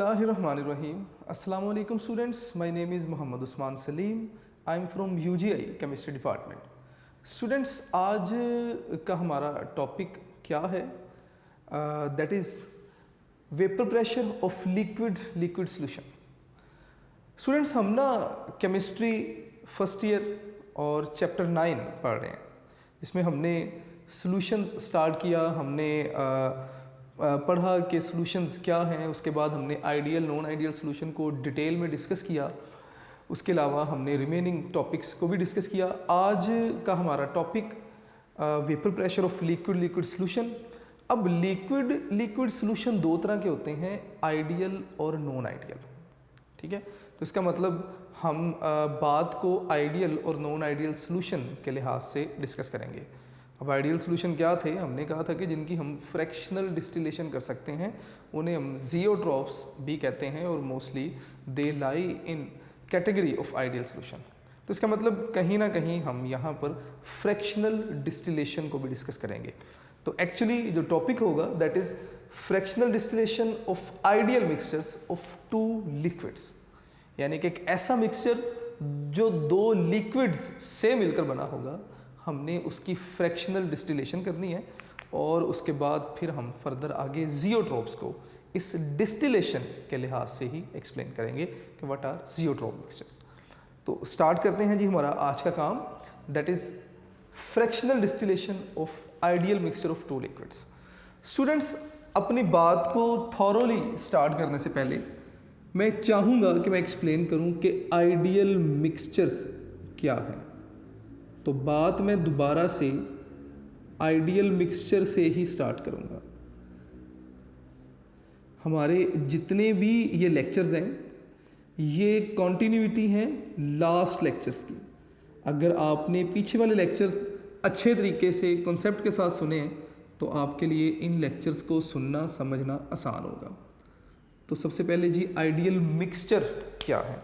बिस्मिल्लाहिर्रहमानिर्रहीम। अस्सलाम वालेकुम students, my name is Mohammad Usman Salim. I am from UGI chemistry department. Students, आज का हमारा टॉपिक क्या है? That is vapour pressure of liquid solution. Students, हम ना केमिस्ट्री फर्स्ट ईयर और चैप्टर 9 पढ़ रहे हैं। इसमें हमने सॉल्यूशन स्टार्ट किया, हमने पढ़ा कि सॉल्यूशंस क्या हैं। उसके बाद हमने आइडियल नॉन आइडियल सॉल्यूशन को डिटेल में डिस्कस किया। उसके अलावा हमने रिमेनिंग टॉपिक्स को भी डिस्कस किया। आज का हमारा topic vapour pressure of liquid solution. अब लिक्विड सॉल्यूशन दो तरह के होते हैं, आइडियल और नॉन आइडियल। ठीक है, तो इसका मतलब हम बात को आइडियल और नॉन आइडियल सॉल्यूशन के लिहाज से डिस्कस करेंगे। अब आइडियल सॉल्यूशन क्या थे? हमने कहा था कि जिनकी हम फ्रैक्शनल डिस्टिलेशन कर सकते हैं उन्हें हम जियोट्रॉप्स भी कहते हैं, और mostly they lie in category of ideal solution. तो इसका मतलब कहीं ना कहीं हम यहाँ पर फ्रैक्शनल डिस्टिलेशन को भी डिस्कस करेंगे। तो एक्चुअली जो टॉपिक होगा that is fractional distillation of ideal mixtures of two liquids, यानी कि एक ऐसा मिक्सचर जो दो लिक्विड्स से मिलकर बना होगा, हमने उसकी फ्रैक्शनल डिस्टिलेशन करनी है। और उसके बाद फिर हम फर्दर आगे जियोट्रॉप्स को इस डिस्टिलेशन के लिहाज से ही एक्सप्लेन करेंगे कि व्हाट आर जियोट्रॉप मिक्सचर्स। तो स्टार्ट करते हैं जी हमारा आज का काम, that is fractional distillation of ideal mixture of two liquids. Students, अपनी बात को थॉरोली स्टार्ट करने से पहले मैं चाहूँगा कि मैं एक्सप्लेन करूँ कि आइडियल मिक्सचर्स क्या हैं। तो बात मैं दोबारा से आइडियल मिक्सचर से ही स्टार्ट करूँगा। हमारे जितने भी ये लेक्चर्स हैं ये कॉन्टीन्यूटी हैं लास्ट लेक्चर्स की। अगर आपने पीछे वाले लेक्चर्स अच्छे तरीके से कॉन्सेप्ट के साथ सुने हैं तो आपके लिए इन लेक्चर्स को सुनना समझना आसान होगा। तो सबसे पहले जी आइडियल मिक्सचर क्या है?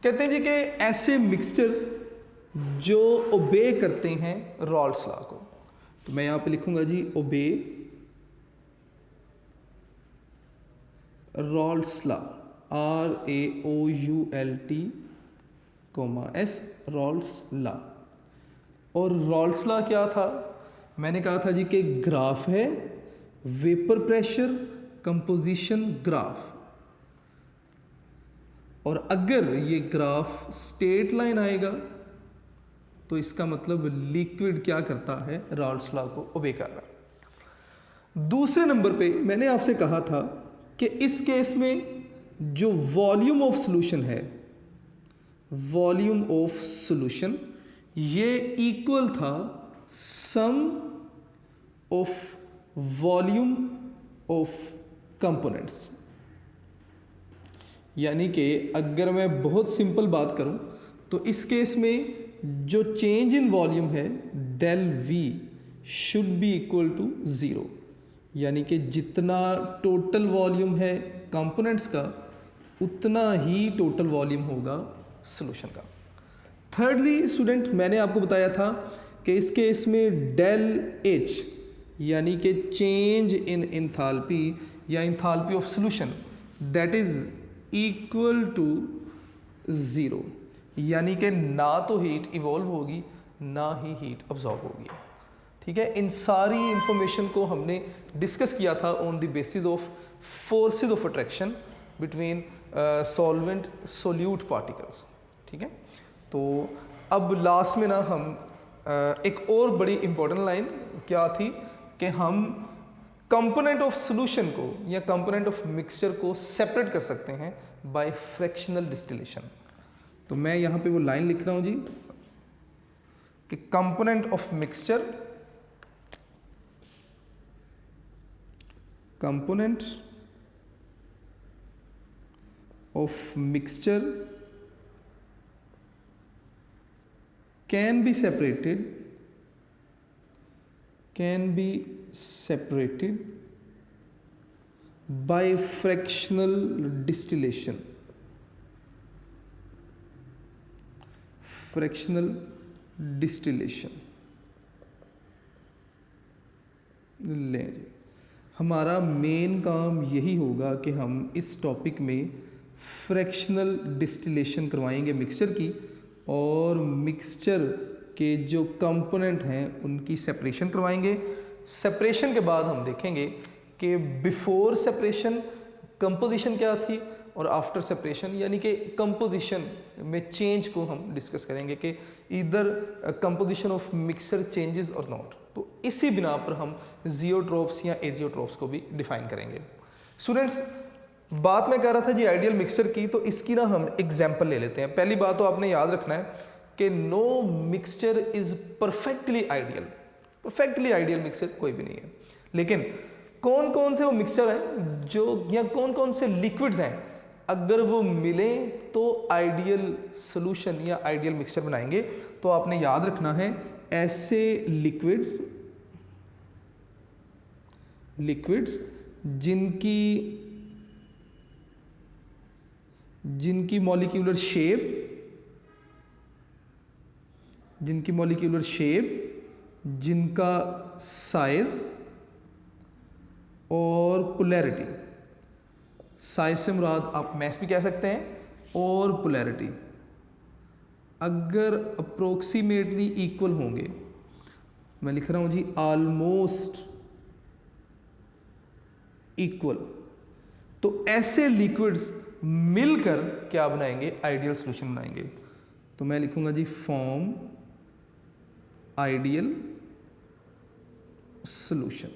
कहते हैं जी कि ऐसे मिक्सचर्स जो ओबे करते हैं रॉल्स लॉ को। तो मैं यहाँ पे लिखूंगा जी obey Raoult's law, RAOULT, Raoult's law. और रॉल्स लॉ क्या था? मैंने कहा था जी कि ग्राफ है, वेपर प्रेशर कंपोजिशन ग्राफ, और अगर ये ग्राफ स्ट्रेट लाइन आएगा तो इसका मतलब लिक्विड क्या करता है? रॉल्स लॉ को ओबे कर रहा है। दूसरे नंबर पे मैंने आपसे कहा था कि इस केस में जो वॉल्यूम ऑफ सॉल्यूशन है, वॉल्यूम ऑफ सॉल्यूशन ये इक्वल था सम ऑफ वॉल्यूम ऑफ कंपोनेंट्स। यानी कि अगर मैं बहुत सिंपल बात करूं तो इस केस में जो चेंज इन वॉल्यूम है del V should be equal to 0, यानी कि जितना टोटल वॉल्यूम है कंपोनेंट्स का उतना ही टोटल वॉल्यूम होगा सॉल्यूशन का। थर्डली स्टूडेंट, मैंने आपको बताया था कि इस केस में डेल एच यानी कि चेंज इन इंथैल्पी या enthalpy of solution that is equal to 0, यानी कि ना तो हीट इवॉल्व होगी ना ही हीट अब्जॉर्ब होगी। ठीक है, इन सारी इंफॉर्मेशन को हमने डिस्कस किया था on the basis of forces of attraction between solvent solute particles. ठीक है, तो अब लास्ट में ना हम एक और बड़ी इंपॉर्टेंट लाइन क्या थी कि हम कंपोनेंट ऑफ सॉल्यूशन को या कंपोनेंट ऑफ मिक्सचर को सेपरेट कर सकते हैं बाय फ्रैक्शनल डिस्टिलेशन। तो मैं यहाँ पे वो लाइन लिख रहा हूँ जी कि component of mixture, component of mixture can be separated by fractional distillation, fractional distillation. लें जी, हमारा मेन काम यही होगा कि हम इस टॉपिक में फ्रैक्शनल डिस्टिलेशन करवाएंगे मिक्सचर की, और मिक्सचर के जो कंपोनेंट हैं उनकी सेपरेशन करवाएंगे। सेपरेशन के बाद हम देखेंगे कि बिफोर सेपरेशन कंपोजिशन क्या थी और आफ्टर सेपरेशन यानी कि कंपोजिशन में चेंज को हम डिस्कस करेंगे कि इधर कंपोजिशन ऑफ मिक्सचर चेंजेस और नॉट। तो इसी बिना पर हम जियोट्रोप्स या एजियोट्रोप्स को भी डिफाइन करेंगे। स्टूडेंट्स, बात मैं कर रहा था जी आइडियल मिक्सचर की, तो इसकी ना हम एग्जाम्पल ले लेते हैं। पहली बात तो आपने याद रखना है कि no mixture is perfectly ideal. Perfectly ideal mixture कोई भी नहीं है, लेकिन कौन कौन से वो मिक्सचर हैं जो, या कौन कौन से लिक्विड्स हैं अगर वो मिलें तो आइडियल सॉल्यूशन या आइडियल मिक्सचर बनाएंगे। तो आपने याद रखना है ऐसे लिक्विड्स जिनकी मॉलिक्यूलर शेप, जिनका साइज और पोलैरिटी, साइज से मुराद आप मैस भी कह सकते हैं, और पोलैरिटी अगर अप्रोक्सीमेटली इक्वल होंगे, मैं लिख रहा हूं जी ऑलमोस्ट इक्वल, तो ऐसे लिक्विड्स मिलकर क्या बनाएंगे, आइडियल सॉल्यूशन बनाएंगे। तो मैं लिखूंगा जी फॉर्म आइडियल सॉल्यूशन,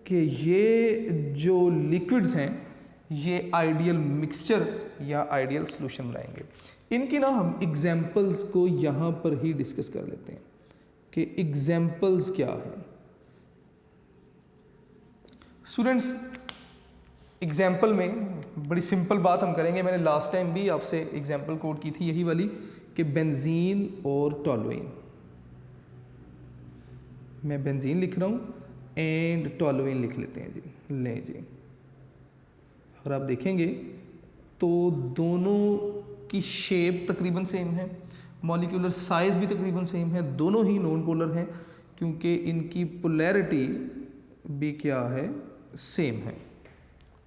कि ये जो लिक्विड्स हैं ये आइडियल मिक्सचर या आइडियल सॉल्यूशन बनाएंगे। इनकी ना हम एग्जाम्पल्स को यहाँ पर ही डिस्कस कर लेते हैं कि एग्जाम्पल्स क्या है। स्टूडेंट्स, एग्जाम्पल में बड़ी सिंपल बात हम करेंगे। मैंने लास्ट टाइम भी आपसे एग्जाम्पल कोड की थी यही वाली कि बेंजीन और टोलुइन। मैं बेंजीन लिख रहा हूँ एंड टोलुइन लिख लेते हैं जी, लें जी। अगर आप देखेंगे तो दोनों की शेप तकरीबन सेम है, मॉलिक्यूलर साइज भी तकरीबन सेम है, दोनों ही नॉन पोलर हैं क्योंकि इनकी पोलैरिटी भी क्या है, सेम है।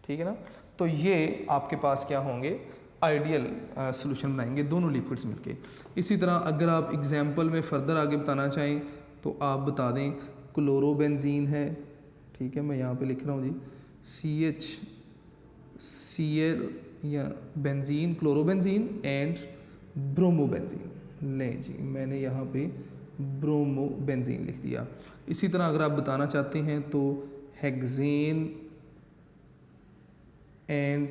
ठीक है ना। तो ये आपके पास क्या होंगे, आइडियल सॉल्यूशन बनाएंगे दोनों लिक्विड्स मिलके। इसी तरह अगर आप एग्जाम्पल में फर्दर आगे बताना चाहें तो आप बता दें क्लोरोबेंजीन है, ठीक है, मैं यहाँ पे लिख रहा हूँ जी CHCl या बेंजीन, क्लोरोबेंजीन एंड ब्रोमोबेंजीन। लें जी, मैंने यहाँ पे ब्रोमोबेंजीन लिख दिया। इसी तरह अगर आप बताना चाहते हैं तो hexane and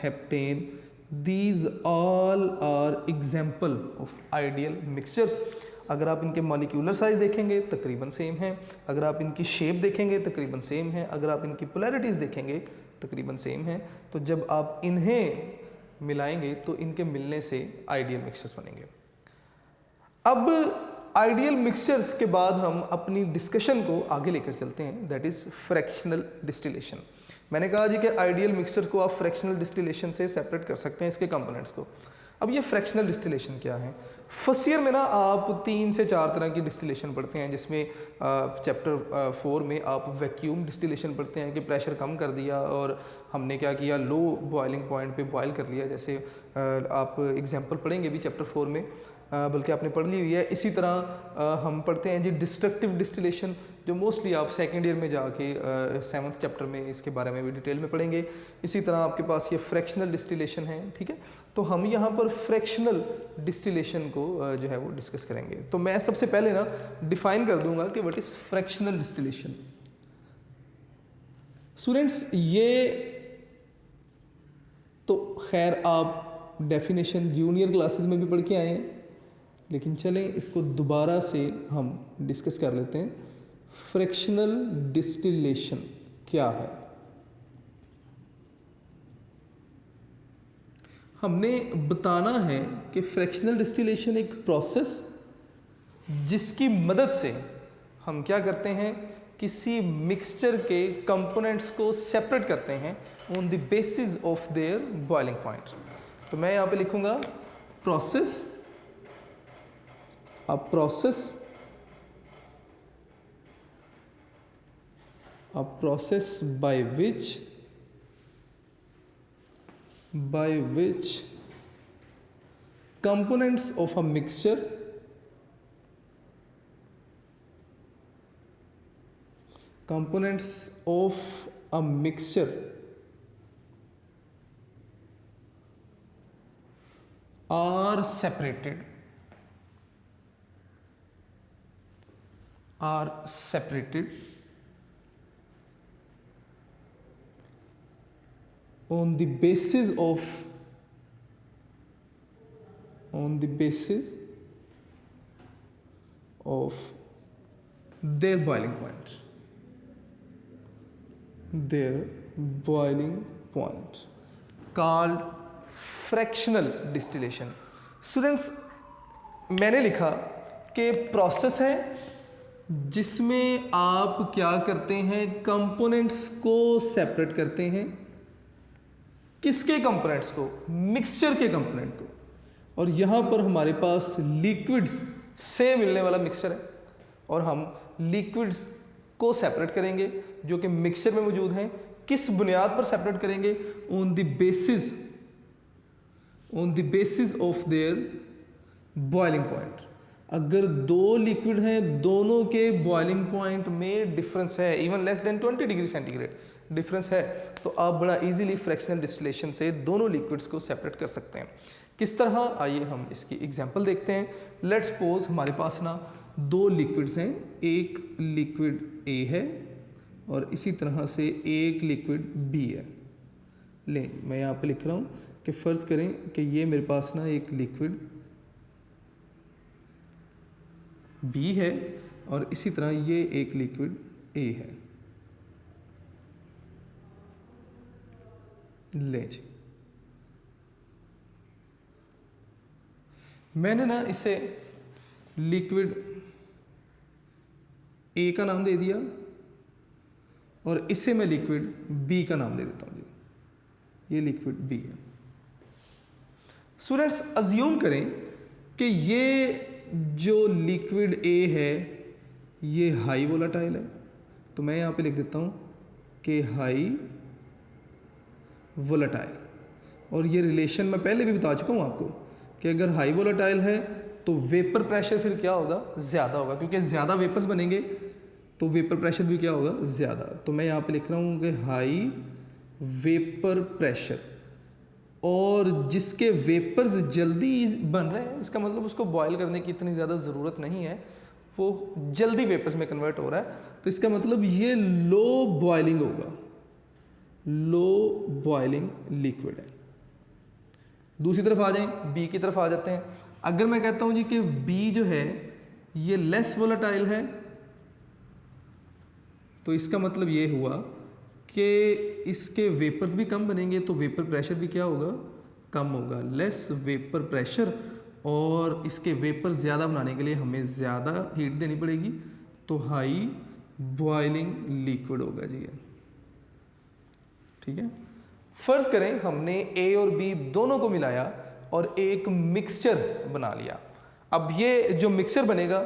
heptane, these all are example of ideal mixtures। अगर आप इनके मॉलिक्यूलर साइज देखेंगे तकरीबन सेम है, अगर आप इनकी शेप देखेंगे तकरीबन सेम है, अगर आप इनकी पोलैरिटीज़ देखेंगे तकरीबन सेम है, तो जब आप इन्हें मिलाएंगे तो इनके मिलने से आइडियल मिक्सचर्स बनेंगे। अब आइडियल मिक्सचर्स के बाद हम अपनी डिस्कशन को आगे लेकर चलते हैं, दैट इज़ फ्रैक्शनल डिस्टिलेशन। मैंने कहा जी कि आइडियल मिक्सचर को आप फ्रैक्शनल डिस्टिलेशन से सेपरेट कर सकते हैं इसके कंपोनेंट्स को। अब ये फ्रैक्शनल डिस्टिलेशन क्या है? फर्स्ट ईयर में ना आप 3 से 4 तरह की डिस्टिलेशन पढ़ते हैं, जिसमें चैप्टर 4 में आप वैक्यूम डिस्टिलेशन पढ़ते हैं कि प्रेशर कम कर दिया और हमने क्या किया, लो बॉइलिंग पॉइंट पे बॉयल कर लिया। जैसे आप एग्जांपल पढ़ेंगे भी चैप्टर 4 में, बल्कि आपने पढ़ ली हुई है। इसी तरह हम पढ़ते हैं जी डिस्ट्रक्टिव डिस्टिलेशन, जो मोस्टली आप सेकेंड ईयर में जाके 7th चैप्टर में इसके बारे में भी डिटेल में पढ़ेंगे। इसी तरह आपके पास ये फ्रैक्शनल डिस्टिलेशन है, ठीक है। तो हम यहाँ पर फ्रैक्शनल डिस्टिलेशन को जो है वो डिस्कस करेंगे। तो मैं सबसे पहले ना डिफाइन कर दूंगा कि what is fractional distillation. Students, ये तो खैर आप डेफिनेशन जूनियर क्लासेस में भी पढ़ के आए हैं, लेकिन चलें इसको दोबारा से हम डिस्कस कर लेते हैं। फ्रैक्शनल डिस्टिलेशन क्या है? हमने बताना है कि फ्रैक्शनल डिस्टिलेशन एक प्रोसेस जिसकी मदद से हम क्या करते हैं, किसी मिक्सचर के कंपोनेंट्स को सेपरेट करते हैं on the basis of their boiling point. तो मैं यहाँ पे लिखूंगा process, a process a process by which components of a mixture are separated on the basis of their boiling point called fractional distillation। Students, मैंने लिखा कि process है जिसमें आप क्या करते हैं, कंपोनेंट्स को सेपरेट करते हैं। किसके कंपोनेंट्स को? मिक्सचर के कंपोनेंट को। और यहाँ पर हमारे पास लिक्विड्स से मिलने वाला मिक्सचर है और हम लिक्विड्स को सेपरेट करेंगे जो कि मिक्सचर में मौजूद हैं। किस बुनियाद पर सेपरेट करेंगे? On the basis of their boiling point. अगर दो लिक्विड हैं, दोनों के बॉइलिंग पॉइंट में डिफरेंस है, even less than 20 degree centigrade difference है, तो आप बड़ा इजीली फ्रैक्शनल डिस्टिलेशन से दोनों लिक्विड्स को सेपरेट कर सकते हैं। किस तरह? आइए हम इसकी एग्जांपल देखते हैं। लेट्स सपोज हमारे पास ना दो लिक्विड्स हैं, एक लिक्विड ए है और इसी तरह से एक लिक्विड बी है। ले, मैं यहाँ पे लिख रहा हूँ कि फ़र्ज़ करें कि ये मेरे पास ना एक लिक्विड बी है और इसी तरह ये एक लिक्विड ए है। ले जी, मैंने ना इसे लिक्विड ए का नाम दे दिया और इसे मैं लिक्विड बी का नाम दे देता हूँ जी, ये लिक्विड बी है। स्टूडेंट्स, अज्यूम करें कि ये जो लिक्विड ए है ये हाई वोलेटाइल है, तो मैं यहाँ पे लिख देता हूँ कि हाई वोलेटाइल। और ये रिलेशन मैं पहले भी बता चुका हूँ आपको कि अगर हाई वोलेटाइल है तो वेपर प्रेशर फिर क्या होगा? ज़्यादा होगा, क्योंकि ज़्यादा वेपर्स बनेंगे तो वेपर प्रेशर भी क्या होगा? ज़्यादा। तो मैं यहाँ पे लिख रहा हूँ कि हाई वेपर प्रेशर, और जिसके वेपर्स जल्दी बन रहे हैं इसका मतलब उसको बॉयल करने की इतनी ज़्यादा ज़रूरत नहीं है, वो जल्दी वेपर्स में कन्वर्ट हो रहा है, तो इसका मतलब ये लो बॉइलिंग होगा, लो बॉइलिंग लिक्विड है। दूसरी तरफ आ जाएं, बी की तरफ आ जाते हैं। अगर मैं कहता हूँ जी कि बी जो है ये लेस वोलेटाइल है, तो इसका मतलब ये हुआ कि इसके वेपर्स भी कम बनेंगे, तो वेपर प्रेशर भी क्या होगा? कम होगा, लेस वेपर प्रेशर। और इसके वेपर ज़्यादा बनाने के लिए हमें ज़्यादा हीट देनी पड़ेगी, तो हाई बॉइलिंग लिक्विड होगा जी ये। ठीक है, फ़र्ज़ करें हमने ए और बी दोनों को मिलाया और एक मिक्सचर बना लिया। अब ये जो मिक्सचर बनेगा,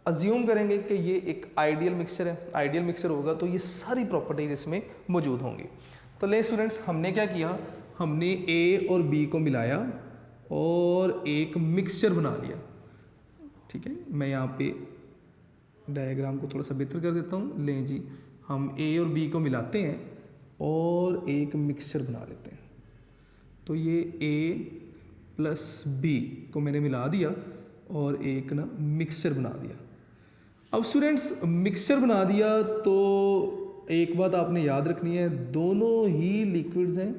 अज्यूम करेंगे कि ये एक आइडियल मिक्सचर है। आइडियल मिक्सचर होगा तो ये सारी प्रॉपर्टीज इसमें मौजूद होंगी। तो ले स्टूडेंट्स, हमने क्या किया? हमने ए और बी को मिलाया और एक मिक्सचर बना लिया। ठीक है, मैं यहाँ पे डायग्राम को थोड़ा सा बेहतर कर देता हूँ। लें जी, हम ए और बी को मिलाते हैं और एक मिक्सचर बना लेते हैं। तो ये ए प्लस बी को मैंने मिला दिया और एक ना मिक्सचर बना दिया। अब स्टूडेंट्स, मिक्सचर बना दिया तो एक बात आपने याद रखनी है, दोनों ही लिक्विड्स हैं,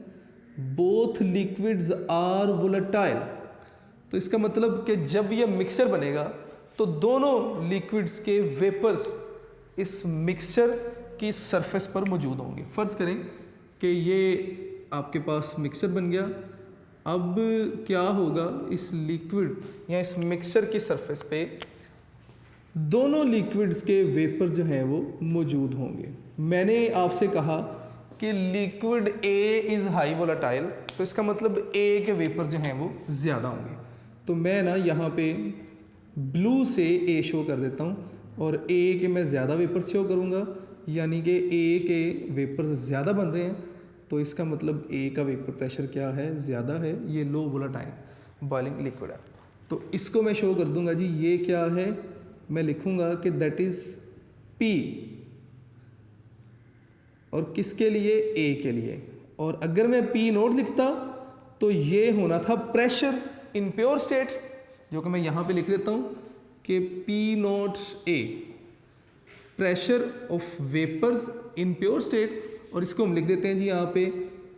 बोथ लिक्विड्स आर वोलेटाइल। तो इसका मतलब कि जब ये मिक्सचर बनेगा तो दोनों लिक्विड्स के वेपर्स इस मिक्सचर की सरफेस पर मौजूद होंगे। फ़र्ज़ करें कि ये आपके पास मिक्सचर बन गया। अब क्या होगा? इस लिक्विड या इस मिक्सचर की सरफेस पे दोनों लिक्विड्स के वेपर्स जो हैं वो मौजूद होंगे। मैंने आपसे कहा कि liquid A is high volatile, तो इसका मतलब ए के वेपर जो हैं वो ज़्यादा होंगे। तो मैं ना यहाँ पे ब्लू से ए शो कर देता हूँ और ए के मैं ज़्यादा वेपर शो करूँगा यानी कि ए के वेपर्स ज़्यादा बन रहे हैं, तो इसका मतलब ए का वेपर प्रेशर क्या है, ज़्यादा है, ये लो वोलेटाइल बॉइलिंग लिक्विड है। तो इसको मैं शो कर दूंगा जी, ये क्या है, मैं लिखूंगा कि दैट इज़ पी, और किसके लिए, ए के लिए। और अगर मैं पी नोट लिखता तो ये होना था प्रेशर इन प्योर स्टेट, जो कि मैं यहाँ पे लिख देता हूँ कि P naught A, pressure of vapours in pure state, और इसको हम लिख देते हैं जी यहाँ पे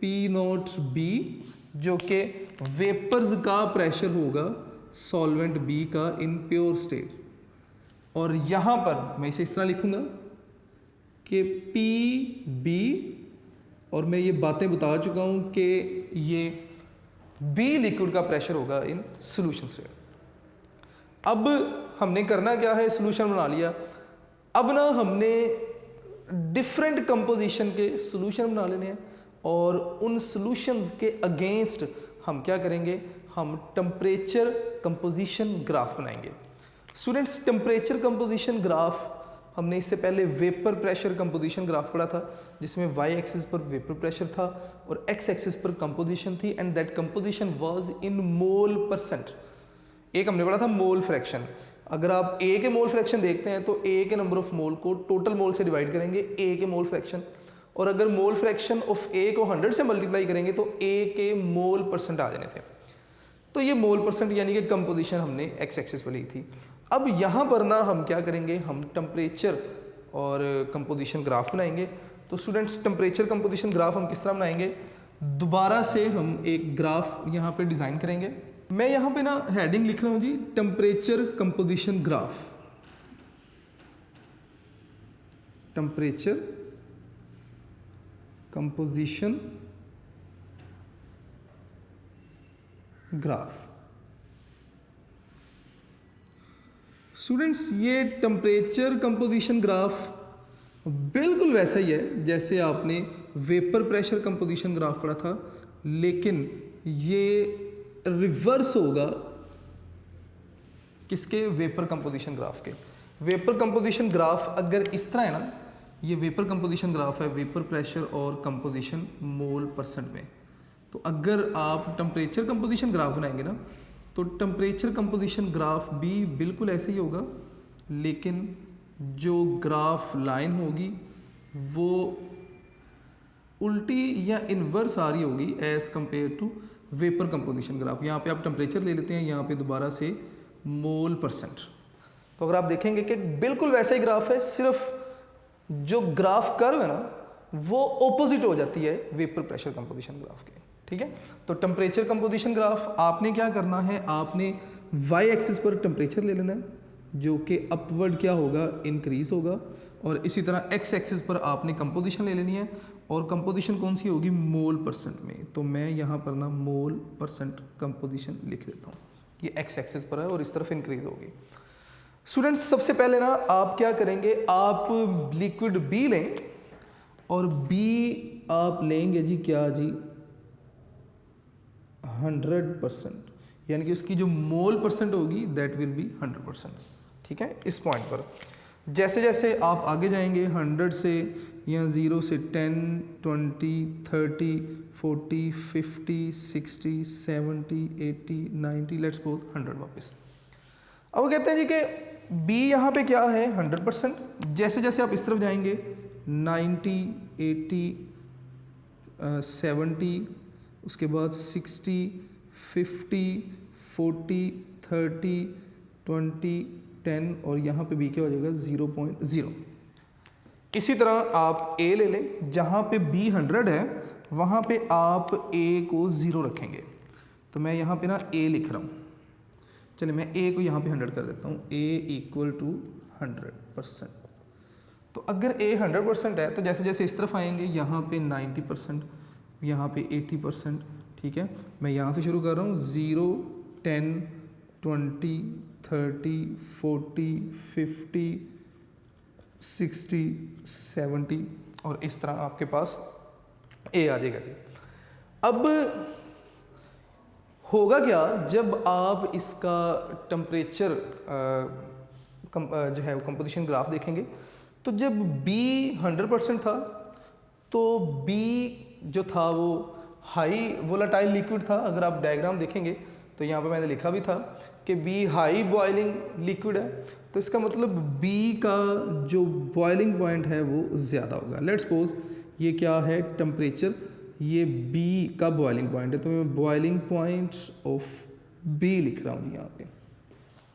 पी नोट बी, जो कि वेपर्स का प्रेशर होगा सॉल्वेंट बी का इन प्योर स्टेट। और यहाँ पर मैं इसे इस तरह लिखूंगा कि पी बी, और मैं ये बातें बता चुका हूँ कि ये बी लिक्विड का प्रेशर होगा इन सॉल्यूशन स्टेट। अब हमने करना क्या है, सॉल्यूशन बना लिया, अब ना हमने डिफरेंट कंपोजिशन के सॉल्यूशन बना लेने हैं, और उन सॉल्यूशंस के अगेंस्ट हम क्या करेंगे, हम टेम्परेचर कंपोजिशन ग्राफ बनाएंगे। स्टूडेंट्स, टेम्परेचर कंपोजिशन ग्राफ हमने इससे पहले वेपर प्रेशर कंपोजिशन ग्राफ पढ़ा था, जिसमें वाई एक्सिस पर वेपर प्रेशर था और एक्स एक्सिस पर कंपोजिशन थी, and that composition was in mole percent. एक हमने पढ़ा था मोल फ्रैक्शन। अगर आप ए के मोल फ्रैक्शन देखते हैं तो ए के नंबर ऑफ मोल को टोटल मोल से डिवाइड करेंगे, ए के मोल फ्रैक्शन, और अगर मोल फ्रैक्शन ऑफ ए को 100 से मल्टीप्लाई करेंगे तो ए के मोल परसेंट आ जाने थे। तो ये मोल परसेंट यानी कि कंपोजिशन हमने एक्स एक्सिस पर ली थी। अब यहाँ पर ना हम क्या करेंगे, हम टेम्परेचर और कंपोजिशन ग्राफ बनाएंगे। तो स्टूडेंट्स, टेम्परेचर कंपोजिशन ग्राफ हम किस तरह बनाएंगे, दोबारा से हम एक ग्राफ यहाँ पे डिज़ाइन करेंगे। मैं यहाँ पे ना हेडिंग लिख रहा हूँ जी, temperature composition graph, temperature composition graph. Students, ये टेम्परेचर कंपोजिशन ग्राफ बिल्कुल वैसा ही है जैसे आपने वेपर प्रेशर कंपोजिशन ग्राफ पढ़ा था, लेकिन ये रिवर्स होगा किसके, वेपर कंपोजिशन ग्राफ के। वेपर कंपोजिशन ग्राफ अगर इस तरह है ना, ये वेपर कंपोजिशन ग्राफ है, वेपर प्रेशर और कंपोजिशन मोल परसेंट में। तो अगर आप टेम्परेचर कंपोजिशन ग्राफ बनाएंगे ना, तो टेम्परेचर कंपोजिशन ग्राफ भी बिल्कुल ऐसे ही होगा, लेकिन जो ग्राफ लाइन होगी वो उल्टी या इन्वर्स आ रही होगी as compare to vapour composition graph. यहाँ पे आप टेम्परेचर ले लेते हैं, यहाँ पे दोबारा से मोल परसेंट। तो अगर आप देखेंगे कि बिल्कुल वैसा ही ग्राफ है, सिर्फ जो ग्राफ कर्व है ना वो ऑपोजिट हो जाती है वेपर प्रेशर कंपोजिशन ग्राफ के। ठीक है, तो टेम्परेचर कंपोजिशन ग्राफ आपने क्या करना है, आपने वाई एक्सिस पर टेम्परेचर ले लेना है जो कि अपवर्ड क्या होगा, इंक्रीज होगा, और इसी तरह एक्स एक्सिस पर आपने कंपोजिशन ले लेनी है, और कंपोजिशन कौन सी होगी, मोल परसेंट में। तो मैं यहाँ पर ना मोल परसेंट कंपोजिशन लिख देता हूँ, ये एक्स एक्सिस पर है और इस तरफ इंक्रीज होगी। स्टूडेंट्स, सबसे पहले ना आप क्या करेंगे, आप लिक्विड बी लें, और बी आप लेंगे जी क्या जी, 100%, यानी कि उसकी जो मोल परसेंट होगी दैट विल बी 100%। ठीक है, इस पॉइंट पर जैसे जैसे आप आगे जाएंगे 100 से या 0 से 10, 20, 30, 40, 50, 60, 70, 80, 90, लेट्स सपोज 100 वापस। अब वो कहते हैं जी कि बी यहाँ पे क्या है 100%। जैसे जैसे आप इस तरफ जाएंगे 90, 80, 70, उसके बाद 60, 50, 40, 30, 20, 10, और यहाँ पे बी क्या हो जाएगा 0.0। इसी तरह आप ए ले लें, जहाँ पे बी 100 है वहाँ पे आप ए को 0 रखेंगे। तो मैं यहाँ पे ना ए लिख रहा हूँ, चलिए मैं ए को यहाँ पे 100 कर देता हूँ, ए इक्वल टू 100%। तो अगर ए 100% है तो जैसे जैसे इस तरफ आएंगे यहाँ पे 90%, यहाँ पे 80%। ठीक है, मैं यहाँ से शुरू कर रहा हूँ 0, 10, 20, 30, 40, 50, 60, 70, और इस तरह आपके पास ए आ जाएगा जी। अब होगा क्या, जब आप इसका टेम्परेचर जो है कंपोजिशन ग्राफ देखेंगे तो जब B 100% था तो B जो था वो हाई वोलाटाइल लिक्विड था। अगर आप डायग्राम देखेंगे तो यहाँ पे मैंने लिखा भी था कि B हाई बॉइलिंग लिक्विड है, तो इसका मतलब B का जो बॉइलिंग पॉइंट है वो ज़्यादा होगा। लेट्स सपोज ये क्या है टेम्परेचर, ये B का बॉइलिंग पॉइंट है, तो मैं बॉइलिंग पॉइंट ऑफ B लिख रहा हूँ यहाँ पे,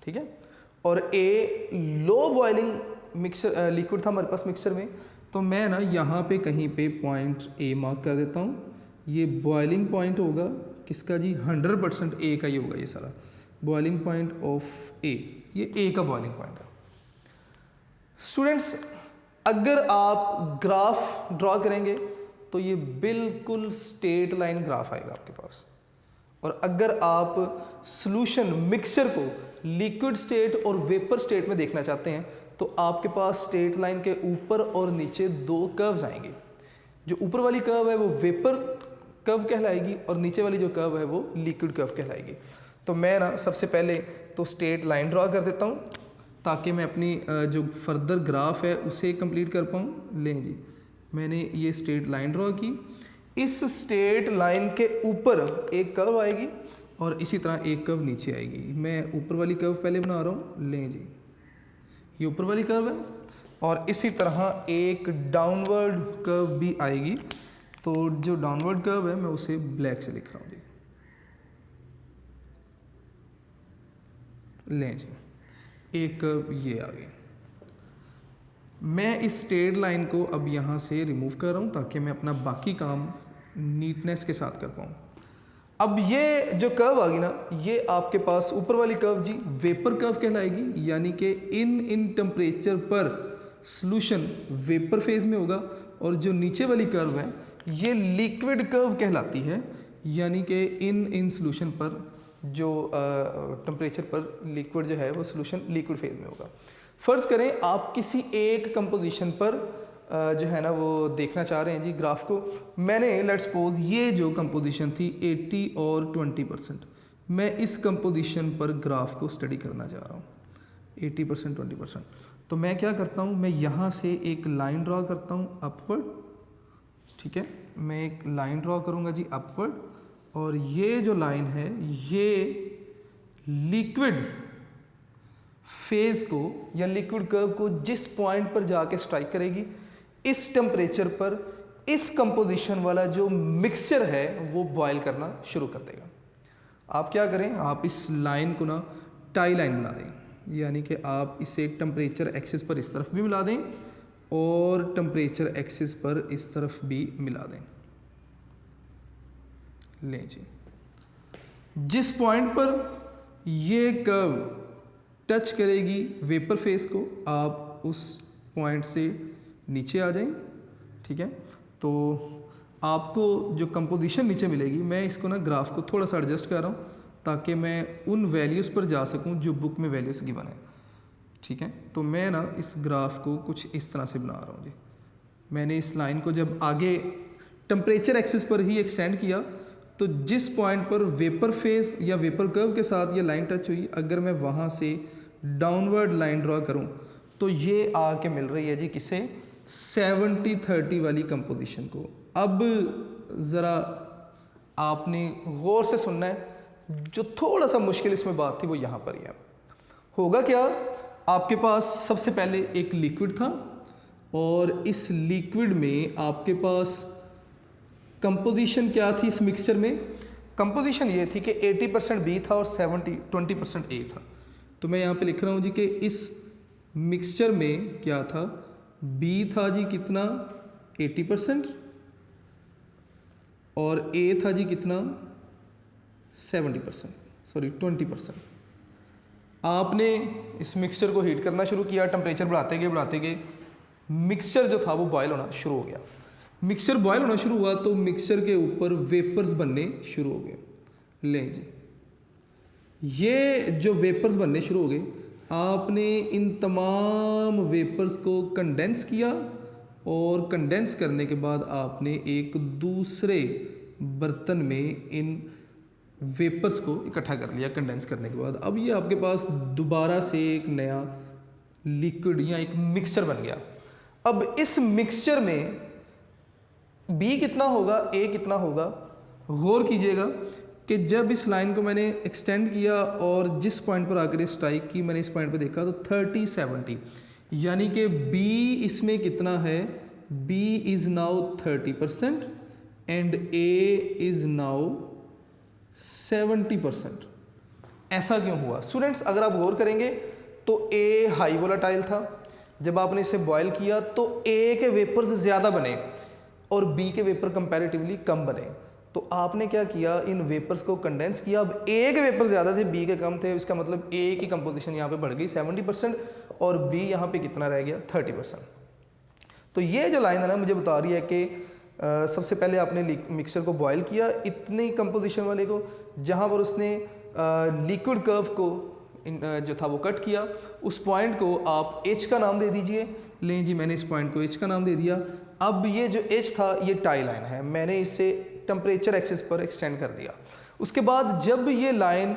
ठीक है। और A low boiling mixture liquid था हमारे पास मिक्सचर में, तो मैं ना यहाँ पे कहीं पे पॉइंट A मार्क कर देता हूँ। ये बॉइलिंग पॉइंट होगा किसका जी, 100% A का ही होगा ये सारा बॉइलिंग पॉइंट ऑफ A, ये A का बॉइलिंग पॉइंट है। स्टूडेंट्स अगर आप ग्राफ ड्रॉ करेंगे तो ये बिल्कुल स्ट्रेट लाइन ग्राफ आएगा आपके पास, और अगर आप सॉल्यूशन मिक्सचर को लिक्विड स्टेट और वेपर स्टेट में देखना चाहते हैं तो आपके पास स्ट्रेट लाइन के ऊपर और नीचे दो कर्व्स आएंगे। जो ऊपर वाली कर्व है वो वेपर कर्व कहलाएगी और नीचे वाली जो कर्व है वो लिक्विड कर्व कहलाएगी। तो मैं ना सबसे पहले तो स्ट्रेट लाइन ड्रॉ कर देता हूँ ताकि मैं अपनी जो फर्दर ग्राफ है उसे कंप्लीट कर पाऊँ। लें जी, मैंने ये स्ट्रेट लाइन ड्रॉ की, इस स्ट्रेट लाइन के ऊपर एक कर्व आएगी और इसी तरह एक कर्व नीचे आएगी। मैं ऊपर वाली कर्व पहले बना रहा हूँ, लें जी ये ऊपर वाली कर्व है, और इसी तरह एक डाउनवर्ड कर्व भी आएगी। तो जो डाउनवर्ड कर्व है मैं उसे ब्लैक से लिख रहा हूँ जी, लें जी एक कर्व ये आ गई। मैं इस स्ट्रेट लाइन को अब यहाँ से रिमूव कर रहा हूँ ताकि मैं अपना बाकी काम नीटनेस के साथ कर पाऊँ। अब ये जो कर्व आ गई ना, ये आपके पास ऊपर वाली कर्व जी वेपर कर्व कहलाएगी, यानी कि इन टेम्परेचर पर सॉल्यूशन वेपर फेज में होगा, और जो नीचे वाली कर्व है ये लिक्विड कर्व कहलाती है, यानी कि इन सॉल्यूशन पर जो टेम्परेचर पर लिक्विड जो है वो सॉल्यूशन लिक्विड फेज में होगा। फ़र्ज़ करें आप किसी एक कंपोजिशन पर जो है ना वो देखना चाह रहे हैं जी ग्राफ को। मैंने लेट्स सपोज ये जो कंपोजिशन थी 80 और 20%, मैं इस कंपोजिशन पर ग्राफ को स्टडी करना चाह रहा हूँ 80% 20%। तो मैं क्या करता हूँ, मैं यहाँ से एक लाइन ड्रॉ करता हूँ अपवर्ड, ठीक है। मैं एक लाइन ड्रॉ करूँगा जी अपवर्ड, और ये जो लाइन है ये लिक्विड फेज को या लिक्विड कर्व को जिस पॉइंट पर जाके स्ट्राइक करेगी, इस टेम्परेचर पर इस कंपोजिशन वाला जो मिक्सचर है वो बॉयल करना शुरू कर देगा। आप क्या करें, आप इस लाइन को ना टाई लाइन बना दें, यानी कि आप इसे टेम्परेचर एक्सिस पर इस तरफ भी मिला दें और टेम्परेचर एक्सिस पर इस तरफ भी मिला दें। लें जी, जिस पॉइंट पर ये कर्व टच करेगी वेपर फेस को, आप उस पॉइंट से नीचे आ जाएं, ठीक है। तो आपको जो कंपोजिशन नीचे मिलेगी, मैं इसको ना ग्राफ को थोड़ा सा एडजस्ट कर रहा हूँ ताकि मैं उन वैल्यूज़ पर जा सकूँ जो बुक में वैल्यूज़ गिवन है, ठीक है। तो मैं ना इस ग्राफ को कुछ इस तरह से बना रहा हूँ जी। मैंने इस लाइन को जब आगे टेम्परेचर एक्सिस पर ही एक्सटेंड किया, तो जिस पॉइंट पर वेपर फेस या वेपर कर्व के साथ ये लाइन टच हुई, अगर मैं वहाँ से डाउनवर्ड लाइन ड्रॉ करूँ तो ये आके मिल रही है जी किसे, 70-30 वाली कंपोजिशन को। अब ज़रा आपने गौर से सुनना है, जो थोड़ा सा मुश्किल इसमें बात थी वो यहाँ पर ही है। होगा क्या, आपके पास सबसे पहले एक लिक्विड था और इस लिक्विड में आपके पास कंपोजिशन क्या थी इस मिक्सचर में, कंपोजिशन ये थी कि 80% B था और 20% A था। तो मैं यहाँ पे लिख रहा हूँ जी कि इस मिक्सचर में क्या था, B था जी कितना 80% और A था जी कितना 20%। आपने इस मिक्सचर को हीट करना शुरू किया, टेम्परेचर बढ़ाते गए मिक्सचर जो था वो बॉयल होना शुरू हो गया। मिक्सचर बॉयल होना शुरू हुआ तो मिक्सचर के ऊपर वेपर्स बनने शुरू हो गए। लें जी, ये जो वेपर्स बनने शुरू हो गए, आपने इन तमाम वेपर्स को कंडेंस किया और कंडेंस करने के बाद आपने एक दूसरे बर्तन में इन वेपर्स को इकट्ठा कर लिया कंडेंस करने के बाद। अब ये आपके पास दोबारा से एक नया लिक्विड या एक मिक्सचर बन गया। अब इस मिक्सचर में B कितना होगा, A कितना होगा, गौर कीजिएगा कि जब इस लाइन को मैंने एक्सटेंड किया और जिस पॉइंट पर आकर स्ट्राइक की, मैंने इस पॉइंट पर देखा तो 30 70, यानी कि B इसमें कितना है, B is now 30% and A is now 70%। ऐसा क्यों हुआ स्टूडेंट्स? अगर आप गौर करेंगे तो A हाई वोलाटाइल था, जब आपने इसे बॉयल किया तो A के वेपर्स ज़्यादा बने और B के वेपर कंपैरेटिवली कम बने। तो आपने क्या किया, इन वेपर्स को कंडेंस किया। अब A के वेपर ज़्यादा थे, B के कम थे, इसका मतलब A की कंपोजिशन यहाँ पे बढ़ गई 70% और B यहाँ पे कितना रह गया, 30%। तो ये जो लाइन है ना, मुझे बता रही है कि सबसे पहले आपने मिक्सचर को बॉयल किया इतनी कंपोजिशन वाले को, जहाँ पर उसने लिक्विड कर्व को जो था वो कट किया, उस पॉइंट को आप H का नाम दे दीजिए। लें जी, मैंने इस पॉइंट को H का नाम दे दिया। अब ये जो H था ये टाई लाइन है, मैंने इसे टेम्परेचर एक्सिस पर एक्सटेंड कर दिया। उसके बाद जब ये लाइन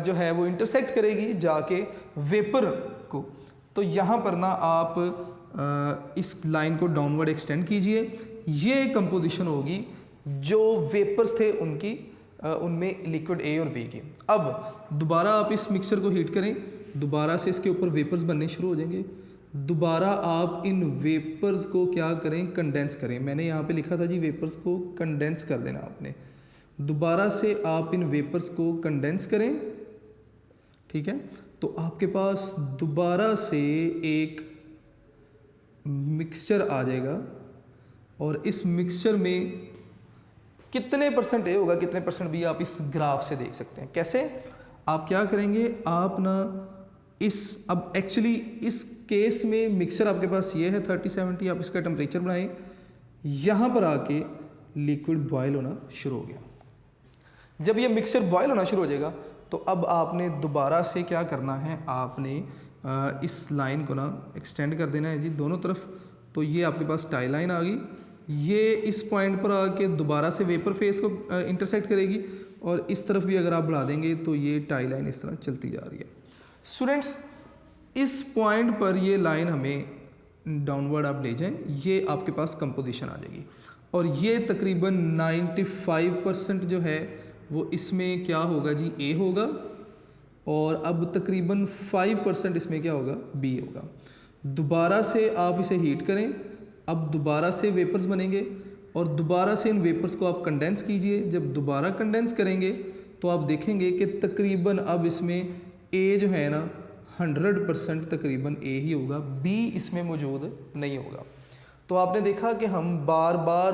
जो है वो इंटरसेक्ट करेगी जाके वेपर को, तो यहाँ पर ना आप इस लाइन को डाउनवर्ड एक्सटेंड कीजिए। ये कंपोजिशन होगी जो वेपर्स थे उनकी, उनमें लिक्विड A और B की। अब दोबारा आप इस मिक्सचर को हीट करें, दोबारा से इसके ऊपर वेपर्स बनने शुरू हो जाएंगे। दोबारा आप इन वेपर्स को क्या करें, कंडेंस करें। मैंने यहाँ पे लिखा था जी वेपर्स को कंडेंस कर देना आपने। दोबारा से आप इन वेपर्स को कंडेंस करें, ठीक है। तो आपके पास दोबारा से एक मिक्सचर आ जाएगा और इस मिक्सचर में कितने परसेंट A होगा, कितने परसेंट B, आप इस ग्राफ से देख सकते हैं। कैसे? आप क्या करेंगे, आप ना इस, अब एक्चुअली इस केस में मिक्सचर आपके पास ये है 30 70, आप इसका टेम्परेचर बढ़ाएं, यहाँ पर आके लिक्विड बॉयल होना शुरू हो गया। जब ये मिक्सचर बॉयल होना शुरू हो जाएगा तो अब आपने दोबारा से क्या करना है, आपने इस लाइन को ना एक्सटेंड कर देना है जी दोनों तरफ। तो ये आपके पास टाई लाइन आ गई, ये इस पॉइंट पर आके दोबारा से वेपर फेस को इंटरसेक्ट करेगी और इस तरफ भी अगर आप बढ़ा देंगे तो ये टाई लाइन इस तरह चलती जा रही है। स्टूडेंट्स, इस पॉइंट पर ये लाइन हमें डाउनवर्ड आप ले जाएं, ये आपके पास कंपोजिशन आ जाएगी और ये तकरीबन 95% जो है वो इसमें क्या होगा जी, A होगा और अब तकरीबन 5% इसमें क्या होगा, B होगा। दोबारा से आप इसे हीट करें, अब दोबारा से वेपर्स बनेंगे और दोबारा से इन वेपर्स को आप कंडेंस कीजिए। जब दोबारा कंडेंस करेंगे तो आप देखेंगे कि तकरीबन अब इसमें A जो है ना 100% तकरीबन A ही होगा, B इसमें मौजूद नहीं होगा। तो आपने देखा कि हम बार बार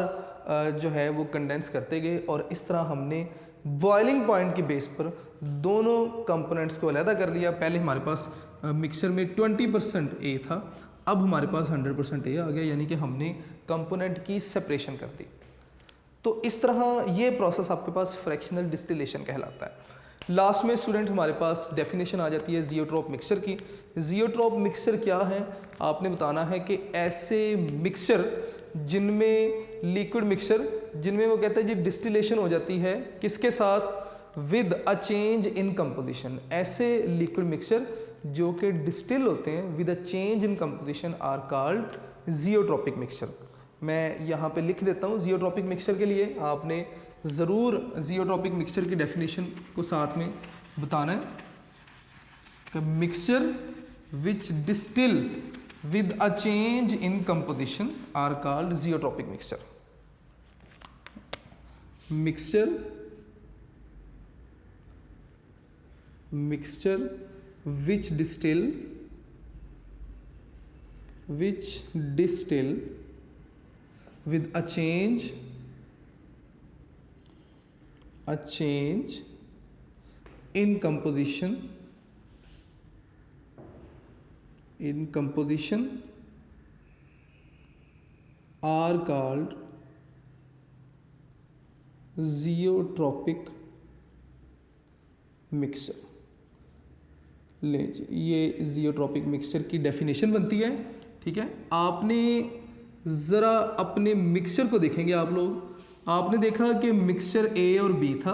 जो है वो कंडेंस करते गए और इस तरह हमने बॉइलिंग पॉइंट की बेस पर दोनों कंपोनेंट्स को अलहदा कर लिया। पहले हमारे पास मिक्सचर में 20% A था, अब हमारे पास 100% A आ गया, यानी कि हमने कंपोनेंट की सेपरेशन कर दी। तो इस तरह ये प्रोसेस आपके पास फ्रैक्शनल डिस्टिलेशन कहलाता है। लास्ट में स्टूडेंट हमारे पास डेफिनेशन आ जाती है जियोट्रॉप मिक्सचर की। जियोट्रॉप मिक्सचर क्या है, आपने बताना है कि ऐसे मिक्सचर जिनमें लिक्विड मिक्सचर जिनमें वो कहते हैं जी डिस्टिलेशन हो जाती है, किसके साथ, with a change in composition. ऐसे लिक्विड मिक्सचर जो कि डिस्टिल होते हैं with a change in composition are called zeotropic mixture. मैं यहाँ पे लिख देता हूँ जियोट्रॉपिक मिक्सचर के लिए आपने ज़रूर जियोट्रॉपिक मिक्सचर की डेफिनेशन को साथ में बताना है कि mixture which distil with a change in composition are called zeotropic mixture. Mixture which distill with a change in composition are called zeotropic mixture। ले जी, ये जियोट्रॉपिक मिक्सचर की डेफिनेशन बनती है, ठीक है। आपने ज़रा अपने मिक्सचर को देखेंगे आप लोग, आपने देखा कि मिक्सचर A और B था,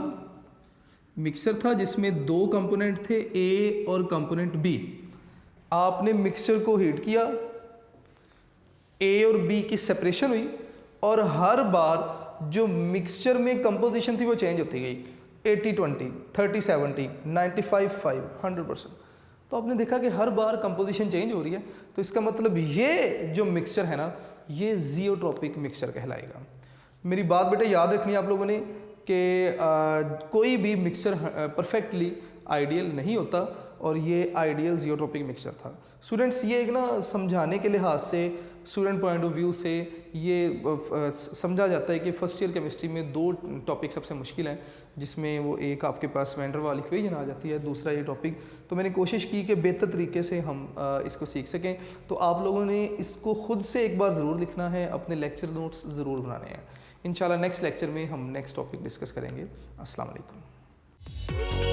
मिक्सचर था जिसमें दो कंपोनेंट थे A और कंपोनेंट B। आपने मिक्सचर को हीट किया, ए और बी की सेपरेशन हुई और हर बार जो मिक्सचर में कंपोजिशन थी वो चेंज होती गई, 80-20, 30-70, 95-5, 100%। तो आपने देखा कि हर बार कंपोजिशन चेंज हो रही है, तो इसका मतलब ये जो मिक्सचर है ना, ये जियोट्रॉपिक मिक्सचर कहलाएगा। मेरी बात बेटा याद रखनी है आप लोगों ने कि कोई भी मिक्सचर परफेक्टली आइडियल नहीं होता, और ये आइडियल जियोट्रॉपिक मिक्सचर था। स्टूडेंट्स ये एक ना समझाने के लिहाज से, स्टूडेंट पॉइंट ऑफ व्यू से ये समझा जाता है कि फर्स्ट ईयर केमिस्ट्री में दो टॉपिक सबसे मुश्किल हैं, जिसमें वो एक आपके पास वैन डर वाल इक्वेशन आ जाती है, दूसरा ये टॉपिक। तो मैंने कोशिश की कि बेहतर तरीके से हम इसको सीख सकें। तो आप लोगों ने इसको खुद से एक बार ज़रूर लिखना है, अपने लेक्चर नोट्स ज़रूर बनाने हैं। इंशाल्लाह नेक्स्ट लेक्चर में हम नेक्स्ट टॉपिक डिस्कस करेंगे। अस्सलाम वालेकुम।